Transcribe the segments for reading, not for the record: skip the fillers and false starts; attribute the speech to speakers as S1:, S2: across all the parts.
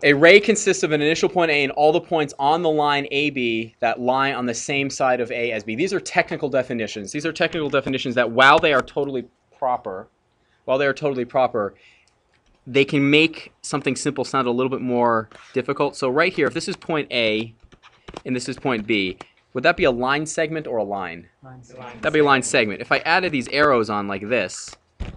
S1: A ray consists of an initial point A and all the points on the line AB that lie on the same side of A as B. These are technical definitions. These are technical definitions that while they are totally proper, they can make something simple sound a little bit more difficult. So right here, if this is point A and this is point B, would that be a line segment or a line? That'd be a line segment. If I added these arrows on like this,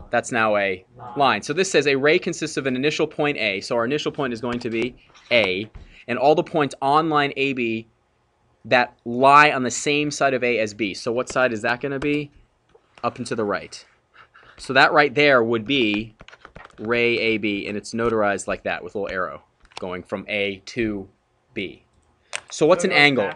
S1: that's now a line. So this says a ray consists of an initial point A. So our initial point is going to be A. And all the points on line AB that lie on the same side of A as B. So what side is that going to be? Up and to the right. So that right there would be ray AB. And it's notarized like that with a little arrow going from A to B. So what's an angle?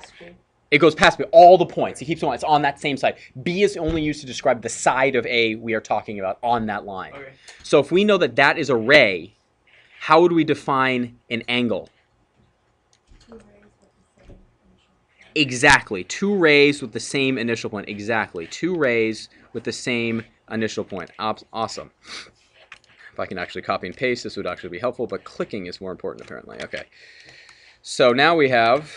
S1: It goes past B, all the points. It keeps going. It's on that same side. B is only used to describe the side of A we are talking about on that line. Okay. So if we know that that is a ray, how would we define an angle? Exactly. Two rays with the same initial point. Exactly. Two rays with the same initial point. Awesome. If I can actually copy and paste, this would actually be helpful, but clicking is more important apparently. Okay. So now we have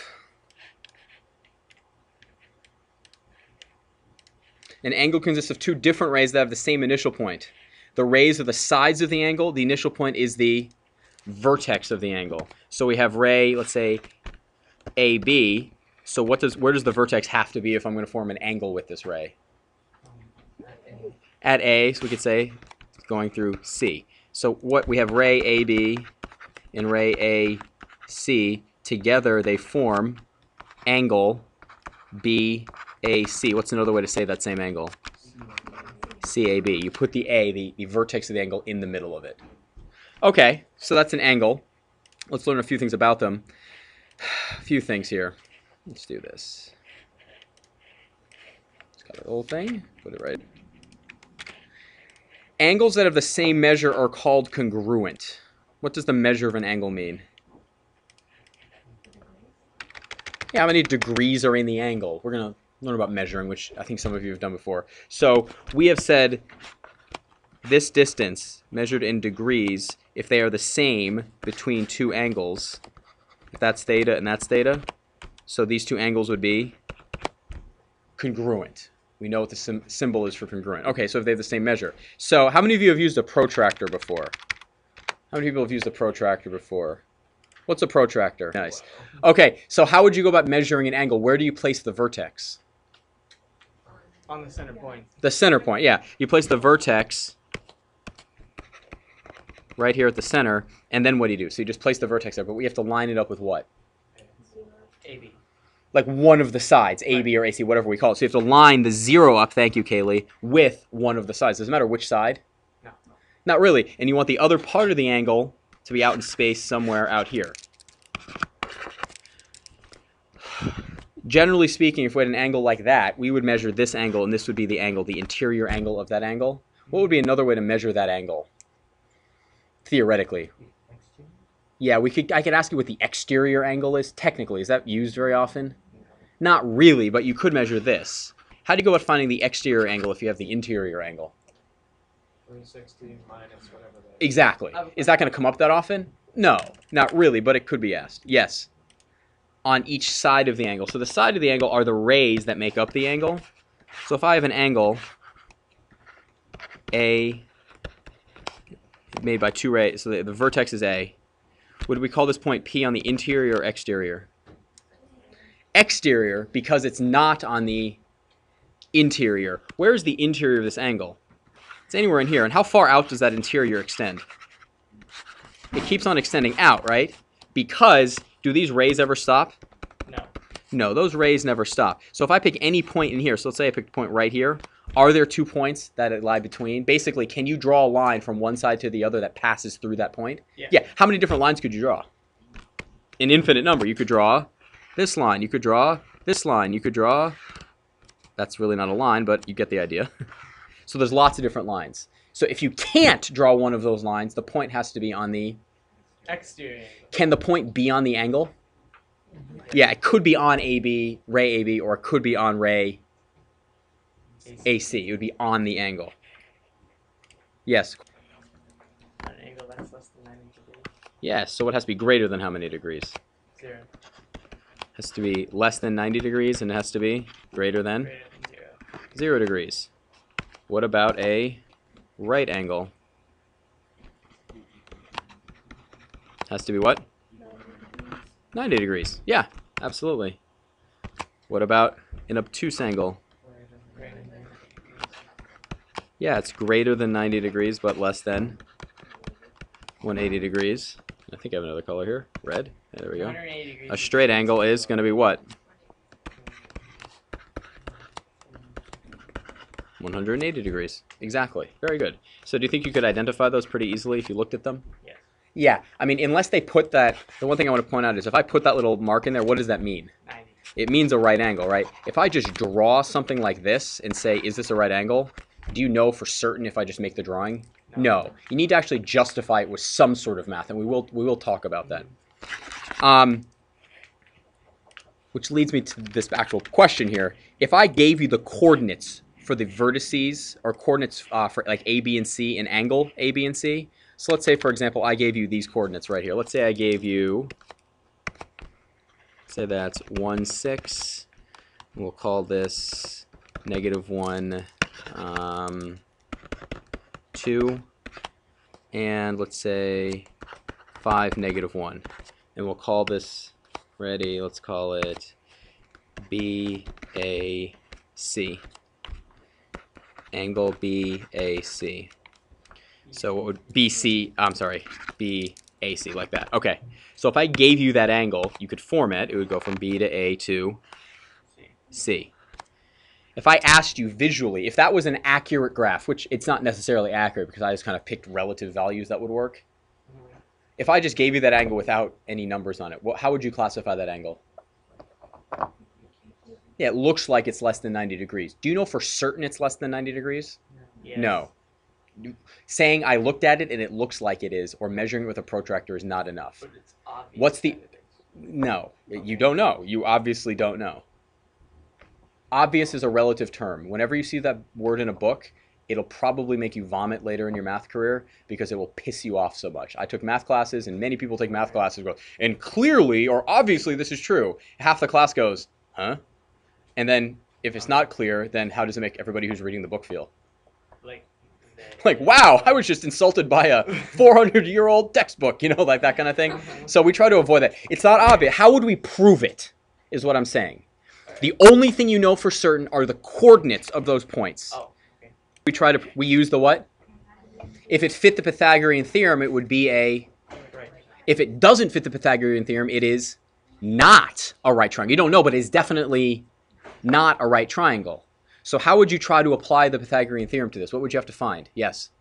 S1: an angle consists of two different rays that have the same initial point. The rays are the sides of the angle. The initial point is the vertex of the angle. So we have ray, let's say, AB. So where does the vertex have to be if I'm going to form an angle with this ray? At A, so we could say it's going through C. So what we have ray AB and ray AC. Together they form angle BAC. What's another way to say that same angle? CAB. You put the A, the vertex of the angle, in the middle of it. Okay, so that's an angle. Let's learn a few things about them. A few things here. Let's do this. Let's got the whole thing. Put it right. Angles that have the same measure are called congruent. What does the measure of an angle mean? Yeah, how many degrees are in the angle? We're going to learn about measuring, which I think some of you have done before. So we have said this distance measured in degrees, if they are the same between two angles, if that's theta and that's theta, so these two angles would be congruent. We know what the symbol is for congruent. Okay, so if they have the same measure. So how many of you have used a protractor before? How many people have used a protractor before? What's a protractor? Nice. Okay, so how would you go about measuring an angle? Where do you place the vertex?
S2: On the center point.
S1: The center point, yeah. You place the vertex right here at the center, and then what do you do? So you just place the vertex there, but we have to line it up with what?
S2: AB.
S1: Like one of the sides, AB or AC, whatever we call it. So you have to line the 0 up, thank you, Kaylee, with one of the sides. Doesn't matter which side?
S2: No.
S1: Not really. And you want the other part of the angle to be out in space somewhere out here. Generally speaking, if we had an angle like that, we would measure this angle, and this would be the angle, the interior angle of that angle. What would be another way to measure that angle? Theoretically. Yeah, I could ask you what the exterior angle is. Technically, is that used very often? Not really, but you could measure this. How do you go about finding the exterior angle if you have the interior angle?
S2: 360 minus whatever that is.
S1: Exactly. Is that going to come up that often? No, not really, but it could be asked. Yes. On each side of the angle. So the side of the angle are the rays that make up the angle. So if I have an angle A made by two rays, so the vertex is A, would we call this point P on the interior or exterior? Exterior, because it's not on the interior. Where's the interior of this angle? It's anywhere in here. And how far out does that interior extend? It keeps on extending out, right? Because, do these rays ever stop?
S2: No.
S1: No, those rays never stop. So if I pick any point in here, so let's say I picked a point right here, are there 2 points that lie between? Basically, can you draw a line from one side to the other that passes through that point? Yeah. How many different lines could you draw? An infinite number. You could draw this line. You could draw this line. You could draw... That's really not a line, but you get the idea. So there's lots of different lines. So if you can't draw one of those lines, the point has to be on the...
S2: Exterior.
S1: Can the point be on the angle? Yeah, it could be on AB, ray AB, or it could be on ray AC. It would be on the angle. Yes.
S2: An angle that's less than 90 degrees.
S1: Yes, so it has to be greater than how many degrees?
S2: 0.
S1: Has to be less than 90 degrees, and it has to be greater than
S2: Greater than 0.
S1: 0 degrees. What about a right angle? Has to be what? 90 degrees. Yeah, absolutely. What about an obtuse angle?
S2: Greater than 0.
S1: Yeah, it's greater than 90 degrees, but less than 180 degrees. I think I have another color here. Red. There we go.
S2: 180 degrees.
S1: A straight angle is going to be what? 180 degrees. Exactly. Very good. So do you think you could identify those pretty easily if you looked at them?
S2: Yes.
S1: Yeah. I mean, unless they put that, the one thing I want to point out is if I put that little mark in there, what does that mean?
S2: 90.
S1: It means a right angle, right? If I just draw something like this and say, is this a right angle? Do you know for certain if I just make the drawing? No. You need to actually justify it with some sort of math, and we will talk about that. Which leads me to this actual question here. If I gave you the coordinates for the vertices, or coordinates for like A, B, and C, and angle A, B, and C. So let's say, for example, I gave you these coordinates right here. Let's say I gave you, say that's 1, 6. We'll call this -1, 2, and let's say 5, -1. And we'll call this, ready, let's call it BAC. Angle BAC. So what would BAC, like that. Okay. So if I gave you that angle, you could form it. It would go from B to A to C. If I asked you visually, if that was an accurate graph, which it's not necessarily accurate because I just kind of picked relative values that would work. If I just gave you that angle without any numbers on it, how would you classify that angle? Yeah, it looks like it's less than 90 degrees. Do you know for certain it's less than 90 degrees?
S2: Yes.
S1: No. Saying I looked at it and it looks like it is, or measuring it with a protractor is not enough.
S2: But it's obvious.
S1: What's the... No, you don't know. You obviously don't know. Obvious is a relative term. Whenever you see that word in a book, it'll probably make you vomit later in your math career because it will piss you off so much. I took math classes, and many people take math classes and go, and clearly or obviously this is true. Half the class goes, huh? And then if it's not clear, then how does it make everybody who's reading the book feel? Like, wow, I was just insulted by a 400-year-old textbook, like that kind of thing. So we try to avoid that. It's not obvious. How would we prove it, is what I'm saying. The only thing you know for certain are the coordinates of those points.
S2: Oh, okay.
S1: We use the what? If it fit the Pythagorean theorem, it would be a...
S2: Right.
S1: If it doesn't fit the Pythagorean theorem, it is not a right triangle. You don't know, but it's definitely not a right triangle. So how would you try to apply the Pythagorean theorem to this? What would you have to find? Yes?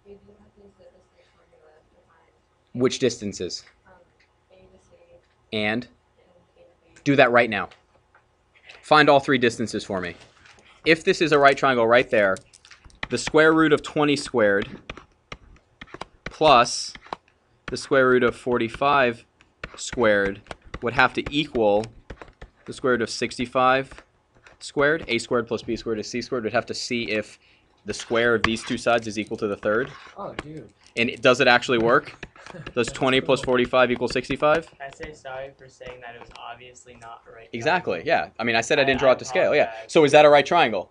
S1: Which distances? And? Do that right now. Find all 3 distances for me. If this is a right triangle right there, the square root of 20 squared plus the square root of 45 squared would have to equal the square root of 65 squared. A squared plus B squared is C squared. We'd have to see if the square of these two sides is equal to the third.
S2: Oh, dude.
S1: And does it actually work? Does 20 plus 45 equal 65?
S2: I say sorry for saying that it was obviously not right.
S1: Exactly, yeah. I mean, I said I didn't draw it to scale, yeah.
S2: apologize.
S1: So is that a right triangle?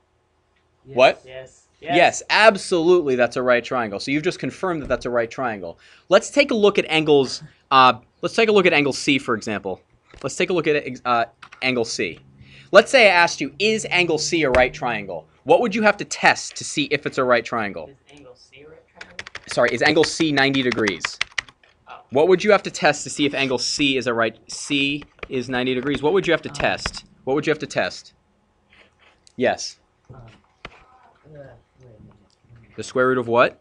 S2: Yes.
S1: What?
S2: Yes.
S1: Yes, absolutely, that's a right triangle. So you've just confirmed that that's a right triangle. Let's take a look at angles. Let's take a look at angle C, for example. Let's take a look at angle C. Let's say I asked you, is angle C a right triangle? What would you have to test to see if it's a right triangle?
S2: Is angle C a right triangle?
S1: Sorry, is angle C 90 degrees?
S2: Oh.
S1: What would you have to test to see if angle C is a right... C is 90 degrees. What would you have to test? What would you have to test? Yes. The square root of what?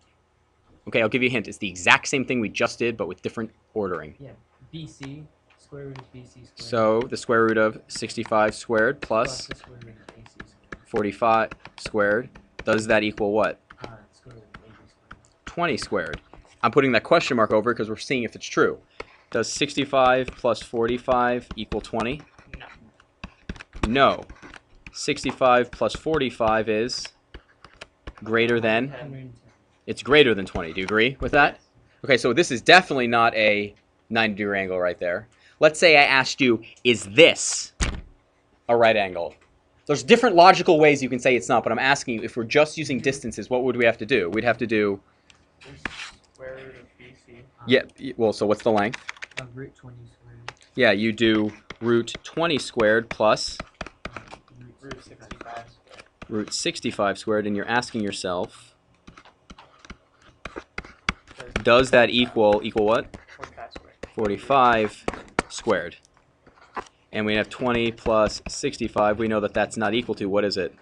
S1: Okay, I'll give you a hint. It's the exact same thing we just did, but with different ordering.
S3: Yeah, BC, square root of BC squared.
S1: So the square root of 65 squared plus
S3: the square root of AC squared.
S1: 45 squared. Does that equal what?
S3: Square root of AB squared.
S1: 20 squared. I'm putting that question mark over because we're seeing if it's true. Does 65 plus 45 equal 20?
S2: No.
S1: No. 65 plus 45 is greater than?
S3: 110.
S1: It's greater than 20. Do you agree with that? Okay, so this is definitely not a 90-degree angle right there. Let's say I asked you, is this a right angle? There's different logical ways you can say it's not, but I'm asking you, if we're just using distances, what would we have to do? We'd have to do,
S2: Square root of BC.
S1: yeah, well, so what's the length?
S3: Root 20 squared.
S1: Yeah, you do root 20 squared plus
S2: Root 65 squared.
S1: root 65 squared, and you're asking yourself, does that equal what?
S2: 45 squared.
S1: 45 squared. And we have 20 plus 65. We know that that's not equal to, what is it?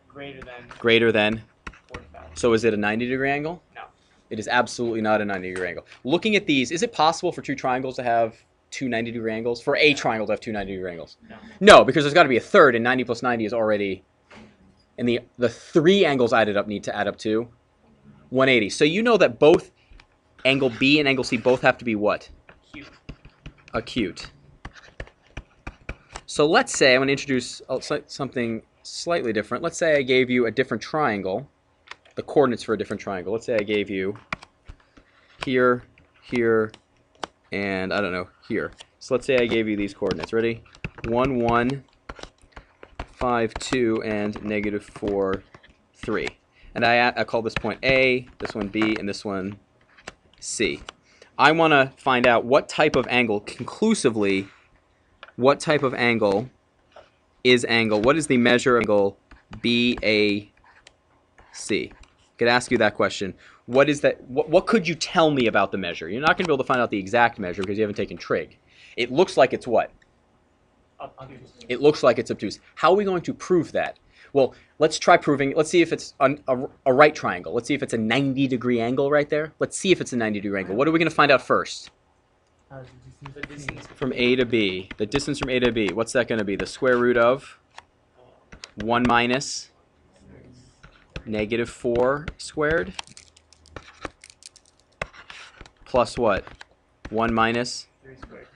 S2: Greater than
S1: Greater than.
S2: 45.
S1: So is it a 90-degree angle?
S2: No.
S1: It is absolutely not a 90-degree angle. Looking at these, is it possible for two triangles to have two 90-degree angles? For a triangle to have two 90-degree angles?
S2: No.
S1: No, because there's got to be a third, and 90 plus 90 is already... And the three angles added up need to add up to 180. So you know that both angle B and angle C both have to be what?
S2: Acute.
S1: Acute. So let's say, I'm going to introduce something slightly different. Let's say I gave you a different triangle, the coordinates for a different triangle. Let's say I gave you here, here, and I don't know, here. So let's say I gave you these coordinates. Ready? 1, 1, 5, 2, and negative 4, 3. And I call this point A, this one B, and this one C. I want to find out what type of angle, conclusively, what type of angle is angle, what is the measure of angle BAC? I could ask you that question. What is that? What could you tell me about the measure? You're not going to be able to find out the exact measure because you haven't taken trig. It looks like it's what?
S2: Obtuse.
S1: It looks like it's obtuse. How are we going to prove that? Well, let's try proving. Let's see if it's a right triangle. Let's see if it's a 90-degree angle right there. Let's see if it's a 90-degree angle. What are we going to find out first?
S2: The distance
S1: From A to B. The distance from A to B. What's that going to be? The square root of 1 minus negative 4 squared plus what? 1 minus.
S2: 3 squared.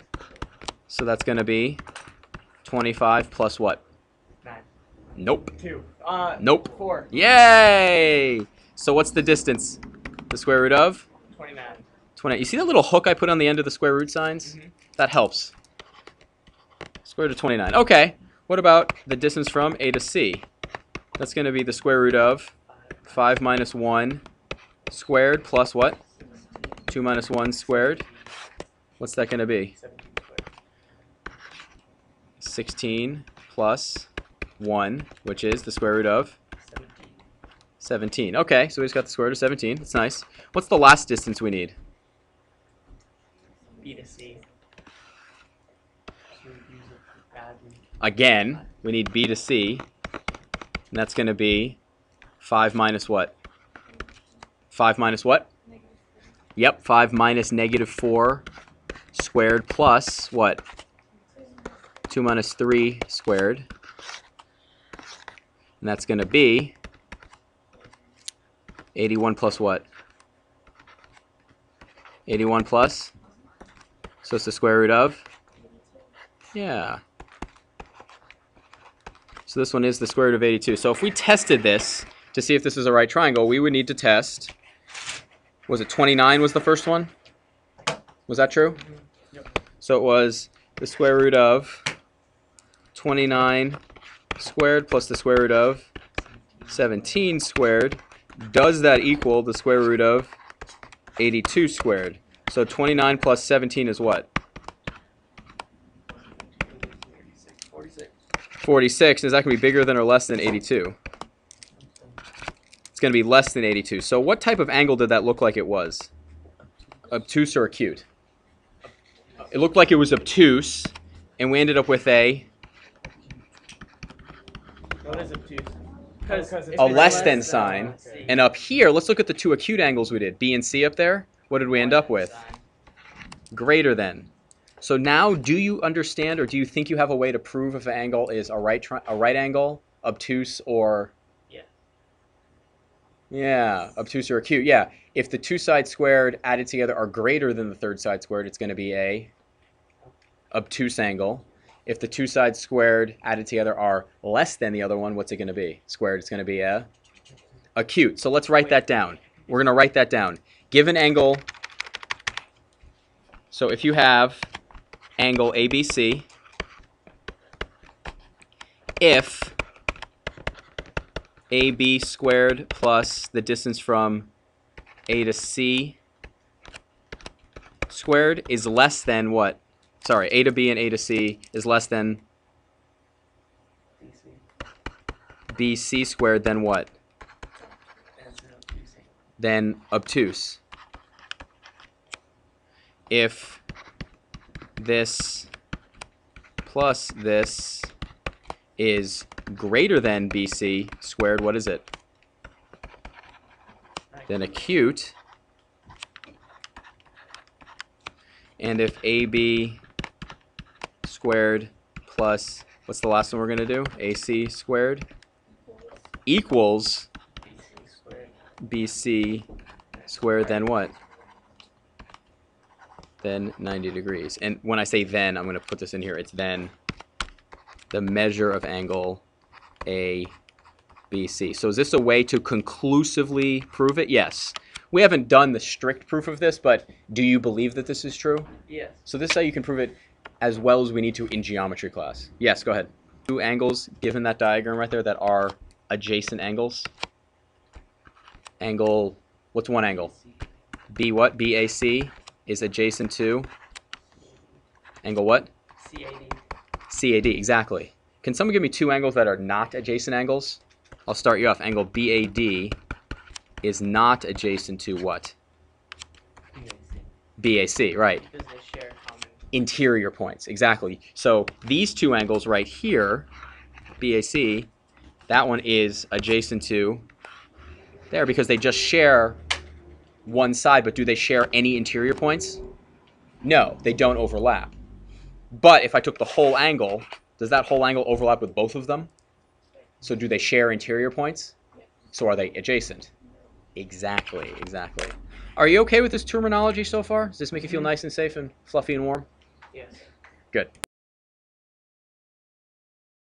S1: So that's going to be 25 plus what?
S2: 9.
S1: Nope.
S2: 2.
S1: Nope.
S2: 4.
S1: Yay! So what's the distance? The square root of?
S2: 29.
S1: 20. You see that little hook I put on the end of the square root signs?
S2: Mhm.
S1: That helps. Square root of 29. Okay. What about the distance from A to C? That's going to be the square root of 5 minus 1 squared plus what? 2 minus 1 squared. What's that going to be?
S2: 17 squared.
S1: 16 plus 1, which is the square root of
S2: 17.
S1: 17. Okay, so we just got the square root of 17. That's nice. What's the last distance we need?
S2: B to C. So we use it badly.
S1: Again, we need B to C. And that's going to be 5 minus what? 5 minus what? Yep, 5 minus negative 4 squared plus what? 2 minus 3 squared. And that's going to be 81 plus what? 81 plus? So it's the square root of? Yeah. So this one is the square root of 82. So if we tested this to see if this is a right triangle, we would need to test, was it 29 was the first one? Was that true?
S2: Yep.
S1: So it was the square root of 29 squared plus the square root of 17 squared. Does that equal the square root of 82 squared? So 29 plus 17 is what?
S2: 46.
S1: 46. Is that going to be bigger than or less than 82? It's going to be less than 82. So what type of angle did that look like it was? Obtuse or acute? It looked like it was obtuse, and we ended up with a
S2: What is obtuse? Because
S1: a less than sign. And up here, let's look at the two acute angles we did. B and C up there. What did we end up with? Greater than. So now, do you understand, or do you think you have a way to prove if an angle is a right angle, obtuse, or? Yeah, obtuse or acute. Yeah, if the two sides squared added together are greater than the third side squared, it's going to be a obtuse angle. If the two sides squared added together are less than the other one, what's it going to be? Squared, it's going to be a acute. So let's write that down. We're going to write that down. Give an angle So if you have angle ABC, if AB squared plus the distance from A to C squared is less than what? Sorry, A to B and A to C is less than BC squared, then what?
S2: That's an obtuse angle.
S1: Then obtuse. If this plus this is greater than BC squared, what is it? Then acute. And if AB squared plus, what's the last one we're going to do? AC squared equals BC squared, then what? Then 90 degrees. And when I say then, I'm going to put this in here. It's then the measure of angle ABC. So is this a way to conclusively prove it? Yes. We haven't done the strict proof of this, but do you believe that this is true?
S2: Yes.
S1: So this is how you can prove it as well as we need to in geometry class. Yes, go ahead. Two angles given that diagram right there that are adjacent angles. Angle, what's one angle? B what? BAC is adjacent to angle what?
S2: CAD.
S1: CAD, exactly. Can someone give me two angles that are not adjacent angles? I'll start you off. Angle BAD is not adjacent to what? BAC, right.
S2: Because they share common.
S1: Interior points, exactly. So these two angles right here, BAC, that one is adjacent to there because they just share one side, but do they share any interior points? No, they don't overlap. But if I took the whole angle, does that whole angle overlap with both of them? So do they share interior points? So are they adjacent? Exactly, exactly. Are you okay with this terminology so far? Does this make you feel nice and safe and fluffy and warm?
S2: Yes.
S1: Good.